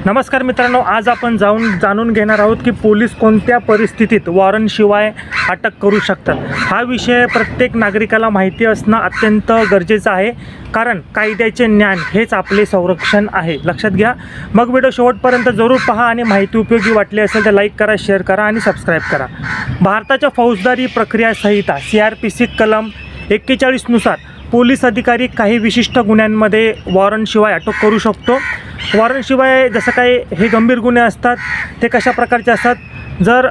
नमस्कार मित्रांनो, आज आपण जाणून घेणार आहोत की पोलीस कोणत्या परिस्थितीत वॉरंटशिवाय अटक करू शकतात। हा विषय प्रत्येक नागरिकाला माहिती असणं अत्यंत गरजेचं आहे, कारण कायद्याचे ज्ञान हेच आपले संरक्षण आहे। लक्षात घ्या। मग व्हिडिओ शेवटपर्यंत जरूर पहा आणि माहिती उपयोगी वाटली असेल तर लाईक करा, शेअर करा आणि सबस्क्राईब करा। भारताच्या फौजदारी प्रक्रिया संहिता CRPC कलम 41 नुसार पोलीस अधिकारी काही विशिष्ट गुन्ह्यांमध्ये वॉरंटशिवाय अटक करू शकतो। वॉरंटशिवाय जसं काही हे गंभीर गुन्हे असतात ते कशा प्रकारचे असतात, जर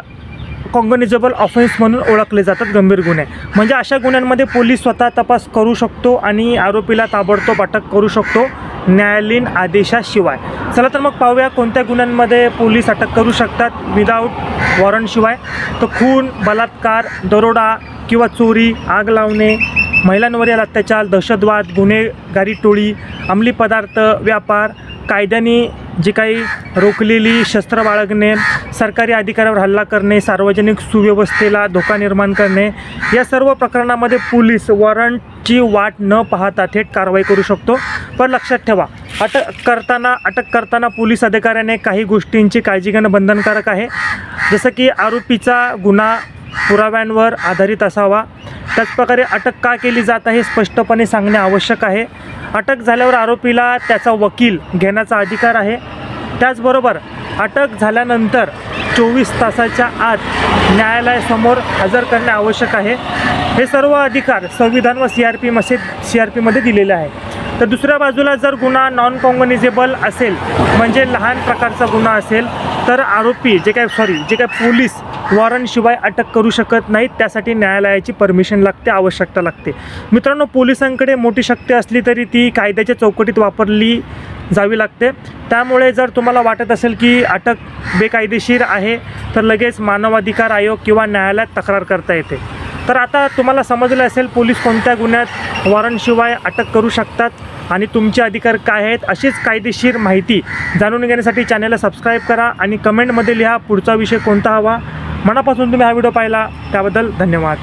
कॉग्निजेबल ऑफेन्स म्हणून ओळखले जातात गंभीर गुन्हे, म्हणजे अशा गुन्ह्यांमध्ये पोलीस स्वतः तपास करू शकतो आणि आरोपीला ताबडतोब अटक करू शकतो न्यायालयीन आदेशाशिवाय। चला तर मग पाहूया कोणत्या गुन्ह्यांमध्ये पोलीस अटक करू शकतात विदाऊट वॉरंटशिवाय। तर खून, बलात्कार, दरोडा किंवा चोरी, आग लावणे, महिलांवरील अत्याचार, दहशतवाद, गुन्हेगारी टोळी, अंमली पदार्थ व्यापार, कायद्याने जी काही रोखलेली शस्त्र बाळगणे, सरकारी अधिकाऱ्यावर हल्ला करणे, सार्वजनिक सुव्यवस्थेला धोका निर्माण करणे, या सर्व प्रकरणामध्ये पोलीस वॉरंटची वाट न पाहता थेट कारवाई करू शकतो। पण लक्षात ठेवा, अटक करताना पोलीस अधिकाऱ्याने काही गोष्टींची काळजी घेणं बंधनकारक आहे, जसं की आरोपीचा गुन्हा पुराव्यांवर आधारित असावा। त्याचप्रकारे अटक का केली जात आहे स्पष्टपणे सांगणे आवश्यक आहे। अटक झाल्यावर आरोपीला त्याचा वकील घेण्याचा अधिकार आहे। त्याचबरोबर अटक झाल्यानंतर 24 तासाच्या आत न्यायालयासमोर हजर करणे आवश्यक आहे। हे सर्व अधिकार संविधान व CRPमध्ये दिलेले आहे। तर दुसऱ्या बाजूला जर गुन्हा नॉन कॉग्निजेबल असेल, म्हणजे लहान प्रकारचा गुन्हा असेल, तर आरोपी जे काय पोलीस वॉरंटशिवाय अटक करू शकत नाहीत। त्यासाठी न्यायालयाची परमिशन लागते, आवश्यकता लागते। मित्रांनो, पोलिसांकडे मोठी शक्ती असली तरी ती कायद्याच्या चौकटीत वापरली जावी लागते। त्यामुळे जर तुम्हाला वाटत असेल की अटक बेकायदेशीर आहे तर लगेच मानवाधिकार आयोग किंवा न्यायालयात तक्रार करता येते। तर आता तुम्हाला समजलं असेल पोलीस कोणत्या गुन्ह्यात वॉरंटशिवाय अटक करू शकतात आणि तुमचे अधिकार काय आहेत। अशीच कायदेशीर माहिती जाणून घेण्यासाठी चॅनलला सबस्क्राईब करा आणि कमेंटमध्ये लिहा पुढचा विषय कोणता हवा। मनापासून तुम्ही हा व्हिडिओ पाहिला त्याबद्दल धन्यवाद।